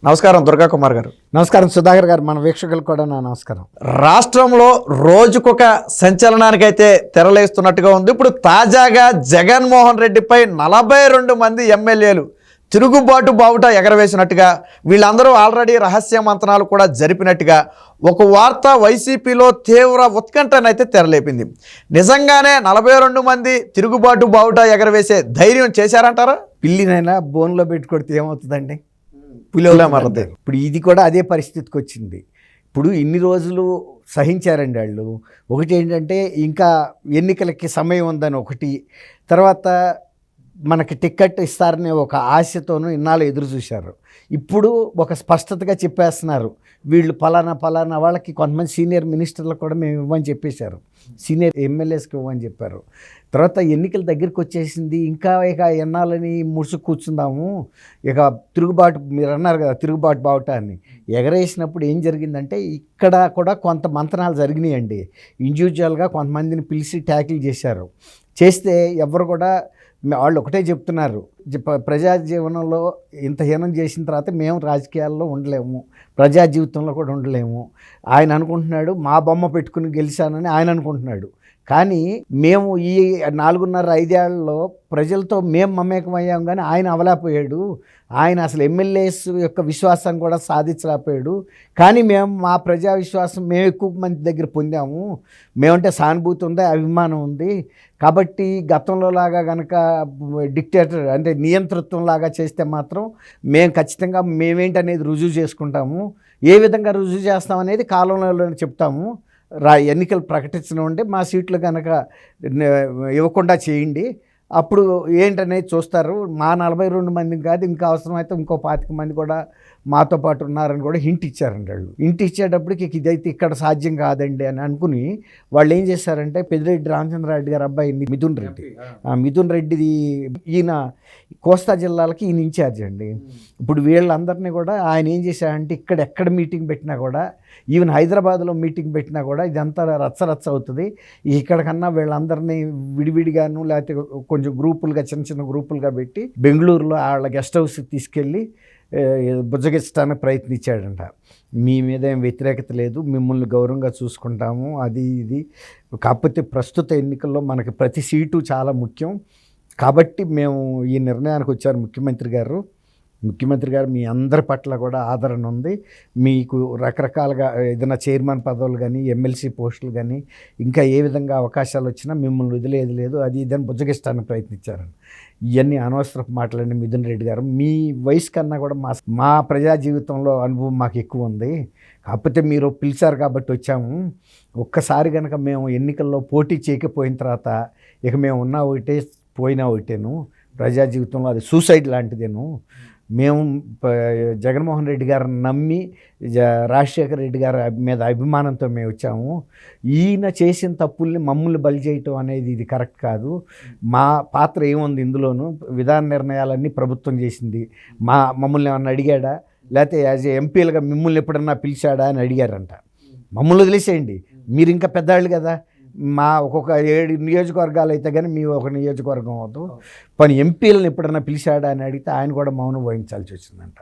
నమస్కారం దుర్గా కుమార్ గారు. నమస్కారం సుధాకర్ గారు, మన వీక్షకులకు కూడా నా నమస్కారం. రాష్ట్రంలో రోజుకొక సంచలనానికైతే తెరలేస్తున్నట్టుగా ఉంది. ఇప్పుడు తాజాగా జగన్మోహన్ రెడ్డిపై 42 మంది ఎమ్మెల్యేలు తిరుగుబాటు బావుట ఎగరవేసినట్టుగా, వీళ్ళందరూ ఆల్రెడీ రహస్య మంతనాలు కూడా జరిపినట్టుగా ఒక వార్త వైసీపీలో తీవ్ర ఉత్కంఠనైతే తెరలేపింది. నిజంగానే 42 మంది తిరుగుబాటు బావుట ఎగరవేసే ధైర్యం చేశారంటారా? పిల్లినైనా బోన్లో పెట్టుకొడితే ఏమవుతుందండి? పులిలా మారదు. ఇప్పుడు ఇది కూడా అదే పరిస్థితికి వచ్చింది. ఇప్పుడు ఇన్ని రోజులు సహించారండి వాళ్ళు. ఒకటి ఏంటంటే ఇంకా ఎన్నికలకి సమయం ఉందని ఒకటి, తర్వాత మనకి టికెట్ ఇస్తారనే ఒక ఆశతోనూ ఇన్నాళ్ళు ఎదురు చూశారు. ఇప్పుడు ఒక స్పష్టతగా చెప్పేస్తున్నారు, వీళ్ళు పలానా వాళ్ళకి, కొంతమంది సీనియర్ మినిస్టర్లకు కూడా మేము ఇవ్వని చెప్పేశారు, సీనియర్ ఎమ్మెల్యేస్కి ఇవ్వని చెప్పారు. తర్వాత ఎన్నికల దగ్గరికి వచ్చేసింది, ఇంకా ఇక ఎన్నాళ్ళని ముడుచుకు కూర్చుందాము, ఇక తిరుగుబాటు, మీరు అన్నారు కదా తిరుగుబాటు బావుట అని ఎగరేసినప్పుడు ఏం జరిగిందంటే ఇక్కడ కూడా కొంత మంతనాలు జరిగినాయండి. ఇండివిజువల్గా కొంతమందిని పిలిచి ట్యాకిల్ చేశారు. చేస్తే ఎవరు కూడా వాళ్ళు ఒకటే చెప్తున్నారు, ప్రజా జీవనంలో ఇంత హీనం చేసిన తర్వాత మేము రాజకీయాల్లో ఉండలేము, ప్రజా జీవితంలో కూడా ఉండలేము. ఆయన అనుకుంటున్నాడు మా బొమ్మ పెట్టుకుని గెలిచానని ఆయన అనుకుంటున్నాడు. కానీ మేము ఈ 4.5 ఏళ్లలో ప్రజలతో మేము మమేకమయ్యాం, కానీ ఆయన అవలేకపోయాడు. ఆయన అసలు ఎమ్మెల్యేస్ యొక్క విశ్వాసం కూడా సాధించలేకపోయాడు. కానీ మేము మా ప్రజా విశ్వాసం మేము ఎక్కువ మంది దగ్గర పొందాము, మేమంటే సానుభూతి ఉంది, అభిమానం ఉంది. కాబట్టి గతంలో లాగా కనుక డిక్టేటర్ అంటే నియంతృత్వం లాగా చేస్తే మాత్రం మేము ఖచ్చితంగా మేమేంటనేది రుజువు చేసుకుంటాము. ఏ విధంగా రుజువు చేస్తామనేది కాలంలో చెప్తాము. ఎన్నికలు ప్రకటించడం మా సీట్లు కనుక ఇవ్వకుండా చేయండి, అప్పుడు ఏంటనేది చూస్తారు. మా 42 మందిని కాదు, ఇంకా అవసరమైతే ఇంకో 25 మంది కూడా మాతో పాటు ఉన్నారని కూడా హింట్ ఇచ్చారండి వాళ్ళు. హింట్ ఇచ్చేటప్పటికి ఇదైతే ఇక్కడ సాధ్యం కాదండి అని అనుకుని వాళ్ళు ఏం చేశారంటే, పెద్దిరెడ్డి రామచంద్రారెడ్డి గారు అబ్బాయి మిథున్ రెడ్డిది, ఈయన కోస్తా జిల్లాలకి ఈయన ఇన్ఛార్జ్ అండి. ఇప్పుడు వీళ్ళందరినీ కూడా ఆయన ఏం చేశారంటే, ఎక్కడ మీటింగ్ పెట్టినా కూడా, ఈవెన్ హైదరాబాద్లో మీటింగ్ పెట్టినా కూడా ఇదంతా రచ్చ అవుతుంది, ఇక్కడికన్నా వీళ్ళందరినీ విడివిడిగాను లేకపోతే కొంచెం గ్రూపులుగా, చిన్న గ్రూపులుగా పెట్టి బెంగళూరులో వాళ్ళ గెస్ట్ హౌస్కి తీసుకెళ్ళి బుజ్జగించడానికి ప్రయత్నించాడంట. మీ మీద ఏం వ్యతిరేకత లేదు, మిమ్మల్ని గౌరవంగా చూసుకుంటాము, అది ఇది. కాకపోతే ప్రస్తుత ఎన్నికల్లో మనకి ప్రతి సీటు చాలా ముఖ్యం, కాబట్టి మేము ఈ నిర్ణయానికి వచ్చారు ముఖ్యమంత్రి గారు మీ అందరి పట్ల కూడా ఆదరణ ఉంది, మీకు రకరకాలుగా ఏదైనా చైర్మన్ పదవులు కానీ, ఎమ్మెల్సీ పోస్టులు కానీ, ఇంకా ఏ విధంగా అవకాశాలు వచ్చినా మిమ్మల్ని వదిలేది లేదు, అది ఇదని బుజ్జగిస్తానికి ప్రయత్నించారని. ఇవన్నీ అనవసరపు మాటలండి. మిథున్ రెడ్డి గారు, మీ వయసు కన్నా కూడా మా ప్రజా జీవితంలో అనుభవం మాకు ఎక్కువ ఉంది, కాకపోతే మీరు పిలిచారు కాబట్టి వచ్చాము. ఒక్కసారి కనుక మేము ఎన్నికల్లో పోటీ చేయకపోయిన తర్వాత ఇక మేము ఉన్నా ఒకటే పోయినా ఒకటేను, ప్రజా జీవితంలో అది సూసైడ్ లాంటిదేను. మేము జగన్మోహన్ రెడ్డి గారిని నమ్మి రాజశేఖర రెడ్డి గారి మీద అభిమానంతో మేము వచ్చాము. ఈయన చేసిన తప్పుల్ని మమ్మల్ని బలి చేయటం అనేది ఇది కరెక్ట్ కాదు. మా పాత్ర ఏముంది ఇందులోనూ? విధాన నిర్ణయాలన్నీ ప్రభుత్వం చేసింది. మమ్మల్ని ఏమన్నా అడిగాడా, లేకపోతే యాజ్ ఎంపీలుగా మిమ్మల్ని ఎప్పుడన్నా పిలిచాడా అని అడిగారంట. మమ్మల్ని వదిలేసేయండి, మీరు ఇంకా పెద్దవాళ్ళు కదా, మా ఒక్కొక్క 7 నియోజకవర్గాలు అయితే కానీ మీ ఒక నియోజకవర్గం అవుతాం, పని ఎంపీలను ఎప్పుడన్నా పిలిచాడా అని అడిగితే ఆయన కూడా మౌనం వహించాల్సి వచ్చిందంట.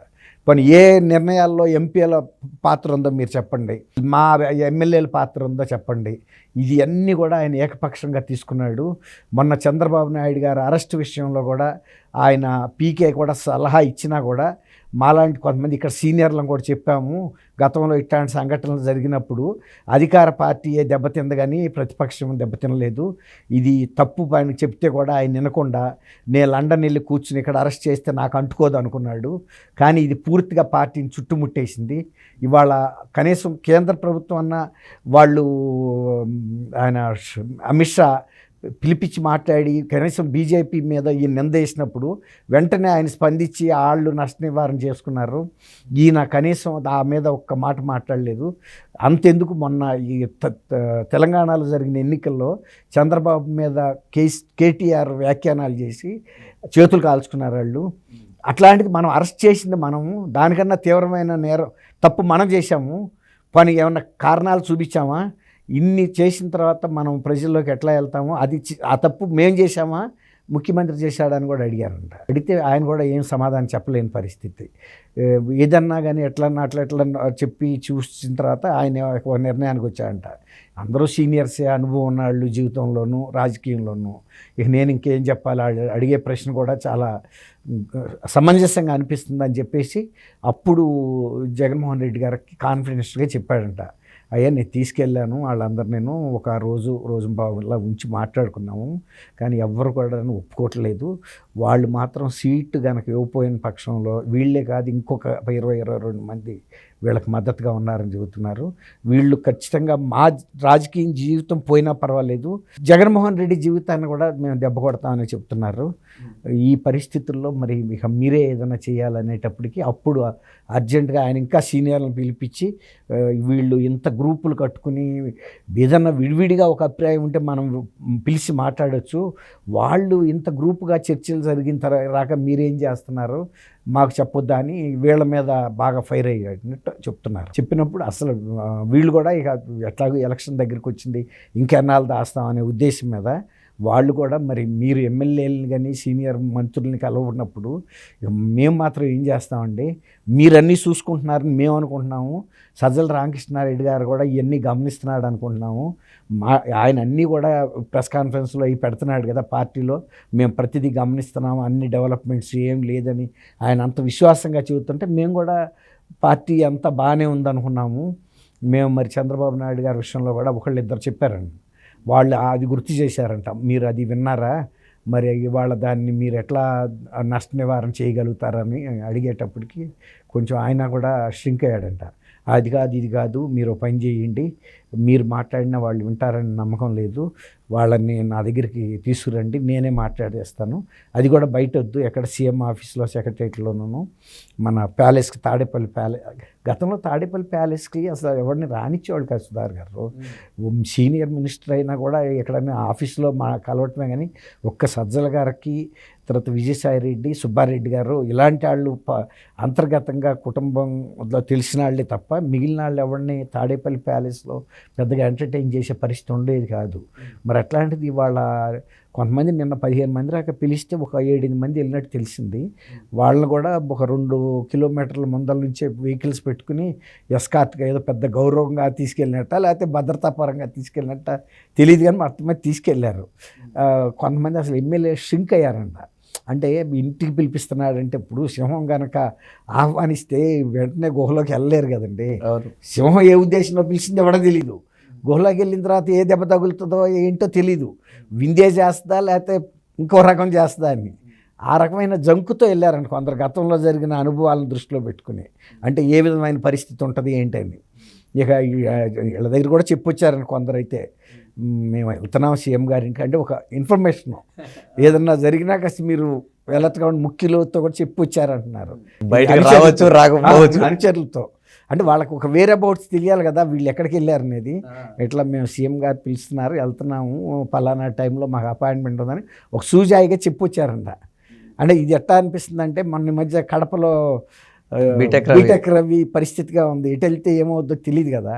పని ఏ నిర్ణయాల్లో ఎంపీల పాత్ర ఉందో మీరు చెప్పండి, మా ఎమ్మెల్యేల పాత్ర ఉందో చెప్పండి. ఇది అన్నీ కూడా ఆయన ఏకపక్షంగా తీసుకున్నాడు. మొన్న చంద్రబాబు నాయుడు గారు అరెస్ట్ విషయంలో కూడా ఆయన పీకే కూడా సలహా ఇచ్చినా కూడా మాలాంటి కొంతమంది ఇక్కడ సీనియర్లను కూడా చెప్పాము, గతంలో ఇట్లాంటి సంఘటనలు జరిగినప్పుడు అధికార పార్టీయే దెబ్బతింది కానీ ప్రతిపక్షం దెబ్బతినలేదు, ఇది తప్పు ఆయన చెప్తే కూడా ఆయన వినకుండా నేను లండన్ వెళ్ళి కూర్చుని ఇక్కడ అరెస్ట్ చేస్తే నాకు అంటుకోదు అనుకున్నాడు. కానీ ఇది పూర్తిగా పార్టీని చుట్టుముట్టేసింది. ఇవాళ కనీసం కేంద్ర ప్రభుత్వం అన్న వాళ్ళు, ఆయన అమిత్ షా పిలిపించి మాట్లాడి కనీసం బీజేపీ మీద ఈ నింద వేసినప్పుడు వెంటనే ఆయన స్పందించి వాళ్ళు నష్ట నివారణ చేసుకున్నారు. ఈయన కనీసం ఆ మీద ఒక్క మాట మాట్లాడలేదు. అంతెందుకు, మొన్న ఈ తెలంగాణలో జరిగిన ఎన్నికల్లో చంద్రబాబు మీద కేటీఆర్ వ్యాఖ్యానాలు చేసి చేతులు కాల్చుకున్నారు వాళ్ళు. అట్లాంటిది మనం అరెస్ట్ చేసింది మనము, దానికన్నా తీవ్రమైన నేరం తప్పు మనం చేశాము. పని ఏమన్నా కారణాలు చూపించామా? ఇన్ని చేసిన తర్వాత మనం ప్రజల్లోకి ఎట్లా వెళ్తామో, అది ఆ తప్పు మేము చేశామా, ముఖ్యమంత్రి చేశాడని కూడా అడిగారంట. అడిగితే ఆయన కూడా ఏం సమాధానం చెప్పలేని పరిస్థితి. ఏదన్నా కానీ ఎట్లన్నా అట్లా చెప్పి చూసిన తర్వాత ఆయన ఒక నిర్ణయానికి వచ్చాడంట. అందరూ సీనియర్సే, అనుభవం ఉన్నాళ్ళు జీవితంలోనూ రాజకీయంలోనూ. ఇక నేను ఇంకేం చెప్పాలి, అడిగే ప్రశ్న కూడా చాలా సమంజసంగా అనిపిస్తుంది అని చెప్పేసి అప్పుడు జగన్మోహన్ రెడ్డి గారికి కాన్ఫిడెన్స్గా చెప్పాడంట. అయ్యా నేను తీసుకెళ్ళాను వాళ్ళందరూ, నేను ఒక రోజు బాగులా ఉంచి మాట్లాడుకున్నాము, కానీ ఎవ్వరు కూడా ఒప్పుకోవట్లేదు. వాళ్ళు మాత్రం సీటు కనుక ఇవ్వపోయిన పక్షంలో వీళ్ళే కాదు ఇంకొక 22 మంది వీళ్ళకి మద్దతుగా ఉన్నారని చెబుతున్నారు. వీళ్ళు ఖచ్చితంగా మా రాజకీయ జీవితం పోయినా పర్వాలేదు, జగన్మోహన్ రెడ్డి జీవితాన్ని కూడా మేము దెబ్బ కొడతామని చెప్తున్నారు. ఈ పరిస్థితుల్లో మరి ఇక మీరే ఏదైనా చేయాలనేటప్పటికీ అప్పుడు అర్జెంటుగా ఆయన ఇంకా సీనియర్లను పిలిపించి వీళ్ళు ఇంత గ్రూపులు కట్టుకుని ఏదన్నా విడివిడిగా ఒక అభిప్రాయం ఉంటే మనం పిలిచి మాట్లాడవచ్చు, వాళ్ళు ఇంత గ్రూపుగా చర్చలు జరిగిన తర్వాత మీరేం చేస్తున్నారు మాకు చెప్పొద్దా అని వీళ్ళ మీద బాగా ఫైర్ అయ్యాడన్నట్టు చెప్తున్నారు. చెప్పినప్పుడు అసలు వీళ్ళు కూడా ఇక ఎట్లాగో ఎలక్షన్ దగ్గరికి వచ్చింది ఇంకెన్నాళ్ళు దాస్తామనే ఉద్దేశం మీద వాళ్ళు కూడా మరి మీరు ఎమ్మెల్యేలని కానీ సీనియర్ మంత్రుల్ని కలవనప్పుడు మేము మాత్రం ఏం చేస్తామండి, మీరన్నీ చూసుకుంటున్నారని మేము అనుకుంటున్నాము, సజ్జల రామకృష్ణారెడ్డి గారు కూడా ఇవన్నీ గమనిస్తున్నాడు అనుకుంటున్నాము, ఆయన అన్నీ కూడా ప్రెస్ కాన్ఫరెన్స్లో అవి పెడుతున్నాడు కదా పార్టీలో, మేము ప్రతిదీ గమనిస్తున్నాము, అన్ని డెవలప్మెంట్స్ ఏం లేదని ఆయన అంత విశ్వాసంగా చెబుతుంటే మేము కూడా పార్టీ అంతా బాగానే ఉందనుకున్నాము. మేము మరి చంద్రబాబు నాయుడు గారి విషయంలో కూడా ఒకళ్ళిద్దరు చెప్పారండి, వాళ్ళు అది గుర్తు చేశారంట, మీరు అది విన్నారా, మరి ఇవాళ దాన్ని మీరు ఎట్లా నష్ట నివారణ చేయగలుగుతారని అడిగేటప్పటికి కొంచెం ఆయన కూడా ష్రింక్ అయ్యాడంట. అది కాదు ఇది కాదు, మీరు పని చేయండి, మీరు మాట్లాడిన వాళ్ళు వింటారని నమ్మకం లేదు, వాళ్ళని నా దగ్గరికి తీసుకురండి, నేనే మాట్లాడేస్తాను, అది కూడా బయట వద్దు, ఎక్కడ సీఎం ఆఫీస్లో సెక్రటరియట్లోనూ మన ప్యాలెస్కి తాడేపల్లి గతంలో తాడేపల్లి ప్యాలెస్కి అసలు ఎవరిని రానిచ్చేవాళ్ళు కాదు సుధాకర్ గారు. సీనియర్ మినిస్టర్ అయినా కూడా ఎక్కడైనా ఆఫీస్లో కలవటమే కానీ ఒక్క సజ్జల గారికి, తర్వాత విజయసాయిరెడ్డి, సుబ్బారెడ్డి గారు ఇలాంటి వాళ్ళు అంతర్గతంగా కుటుంబంలో తెలిసిన వాళ్ళే తప్ప మిగిలిన వాళ్ళు ఎవరిని తాడేపల్లి ప్యాలెస్లో పెద్దగా ఎంటర్టైన్ చేసే పరిస్థితి ఉండేది కాదు. మరి అట్లాంటిది వాళ్ళ కొంతమంది నిన్న 15 మంది దాకా పిలిస్తే ఒక 7-8 మంది వెళ్ళినట్టు తెలిసింది. వాళ్ళని కూడా ఒక 2 కిలోమీటర్ల ముందల నుంచే వెహికల్స్ పెట్టుకుని ఎస్కార్ట్గా ఏదో పెద్ద గౌరవంగా తీసుకెళ్ళినట్ట లేకపోతే భద్రతా పరంగా తీసుకెళ్ళినట్ట తెలియదు, కానీ మొత్తం మీద తీసుకెళ్లారు. కొంతమంది అసలు ఎమ్మెల్యే షింక్ అయ్యారంట. అంటే ఇంటికి పిలిపిస్తున్నాడంటే ఇప్పుడు సింహం కనుక ఆహ్వానిస్తే వెంటనే గుహలోకి వెళ్ళలేరు కదండి. సింహం ఏ ఉద్దేశంలో పిలిచింది ఎవడో తెలీదు, గుహలోకి వెళ్ళిన తర్వాత ఏ దెబ్బ తగులుతుందో ఏంటో తెలీదు, విందే చేస్తుందా లేకపోతే ఇంకో రకం చేస్తుందా అని ఆ రకమైన జంకుతో వెళ్ళారంట కొందరు, గతంలో జరిగిన అనుభవాలను దృష్టిలో పెట్టుకుని, అంటే ఏ విధమైన పరిస్థితి ఉంటుంది ఏంటని. ఇక వీళ్ళ దగ్గర కూడా చెప్పొచ్చారని కొందరైతే, మేము వెళ్తున్నాం సీఎం గారికి అంటే ఒక ఇన్ఫర్మేషన్ ఏదన్నా జరిగినాక మీరు వెళ్ళొచ్చు కాబట్టి ముఖ్యులతో కూడా చెప్పొచ్చారంటున్నారు, అనుచరులతో. అంటే వాళ్ళకు ఒక వేరే అబౌట్స్ తెలియాలి కదా వీళ్ళు ఎక్కడికి వెళ్ళారు అనేది. ఇట్లా మేము సీఎం గారు పిలుస్తున్నారు వెళ్తున్నాము పలానా టైంలో మాకు అపాయింట్మెంట్ ఉందని ఒక సూజాయిగా చెప్పొచ్చారంట. అంటే ఇది ఎట్లా అనిపిస్తుంది అంటే మొన్న మధ్య కడపలో బీటెక్ రవి పరిస్థితిగా ఉంది, ఎటు వెళ్తే ఏమవుద్దో తెలియదు కదా,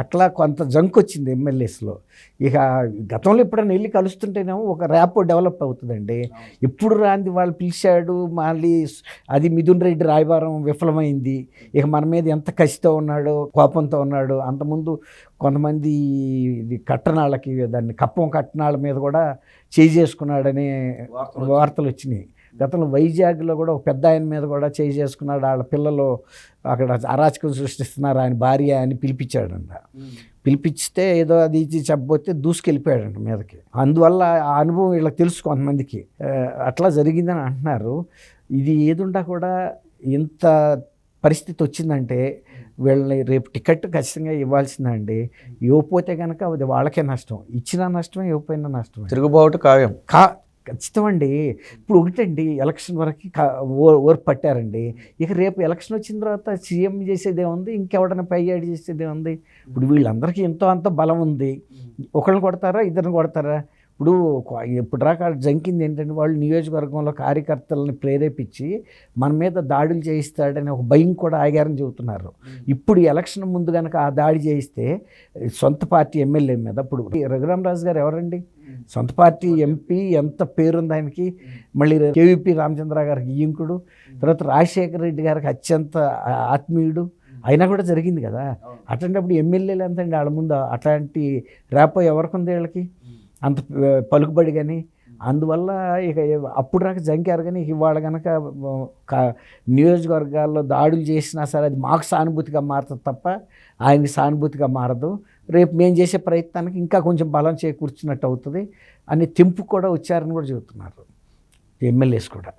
అట్లా కొంత జంక్ వచ్చింది ఎమ్మెల్యేస్లో. ఇక గతంలో ఎప్పుడైనా వెళ్ళి కలుస్తుంటేనేమో ఒక ర్యాపో డెవలప్ అవుతుందండి. ఇప్పుడు రాంది వాళ్ళు పిలిచాడు మళ్ళీ అది మిథున్ రెడ్డి రాయబారం విఫలమైంది, ఇక మన మీద ఎంత కసితో ఉన్నాడో కోపంతో ఉన్నాడు. అంతకుముందు కొంతమంది కట్టనాళ్ళకి దాన్ని కప్పం కట్టనాళ్ళ మీద కూడా చేసుకున్నాడనే వార్తలు వచ్చినాయి. గతంలో వైజాగ్లో కూడా ఒక పెద్ద ఆయన మీద కూడా చేసుకున్నాడు, వాళ్ళ పిల్లలు అక్కడ అరాచకం సృష్టిస్తున్నారు ఆయన భార్య అని పిలిపించాడంట. పిలిపిస్తే ఏదో అది ఇది చెప్పబోతే దూసుకెళ్ళిపోయాడంట మీదకి. అందువల్ల ఆ అనుభవం వీళ్ళకి తెలుసు కొంతమందికి, అట్లా జరిగిందని అంటున్నారు. ఇది ఏదుండా కూడా ఇంత పరిస్థితి వచ్చిందంటే వీళ్ళని రేపు టికెట్ ఖచ్చితంగా ఇవ్వాల్సిందండి. ఇవ్వకపోతే కనుక అది వాళ్ళకే నష్టం, ఇచ్చినా నష్టమే ఇవ్వకపోయినా నష్టమే, తిరుగుబాటు కావ్యం ఖచ్చితం అండి. ఇప్పుడు ఒకటండి ఎలక్షన్ వరకు ఓర్పు పట్టారండి, ఇక రేపు ఎలక్షన్ వచ్చిన తర్వాత సీఎం చేసేదే ఉంది, ఇంకెవడన్నా పై యాడ్ చేసేదే ఉంది. ఇప్పుడు వీళ్ళందరికీ ఎంతో అంత బలం ఉంది, ఒకళ్ళని కొడతారా ఇద్దరిని కొడతారా, ఇప్పుడు ఇప్పుడు దాకా జంకింది ఏంటంటే వాళ్ళు నియోజకవర్గంలో కార్యకర్తలను ప్రేరేపించి మన మీద దాడులు చేయిస్తాడని ఒక భయం కూడా ఆగారని చెబుతున్నారు. ఇప్పుడు ఎలక్షన్ ముందు కనుక ఆ దాడి చేయిస్తే సొంత పార్టీ ఎమ్మెల్యే మీద, ఇప్పుడు రఘురామరాజు గారు ఎవరండి, సొంత పార్టీ ఎంపీ, ఎంత పేరుంది ఆయనకి, మళ్ళీ కేవీపీ రామచంద్ర గారికి ఈంకుడు, తర్వాత రాజశేఖర రెడ్డి గారికి అత్యంత ఆత్మీయుడు, అయినా కూడా జరిగింది కదా. అట్లాంటప్పుడు ఎమ్మెల్యేలు ఎంతండి వాళ్ళ ముందు అట్లాంటి రేపో ఎవరికి వీళ్ళకి అంత పలుకుబడి. కానీ అందువల్ల ఇక అప్పుడు దాకా జంకారు. కానీ ఇవాళ కనుక నియోజకవర్గాల్లో దాడులు చేసినా సరే అది మాకు సానుభూతిగా మారుతుంది తప్ప ఆయనకి సానుభూతిగా మారదు. రేపు మేము చేసే ప్రయత్నానికి ఇంకా కొంచెం బలం చేకూర్చినట్టు అవుతుంది అని తెంపు కూడా వచ్చారని కూడా చెబుతున్నారు ఎమ్మెల్యేస్ కూడా.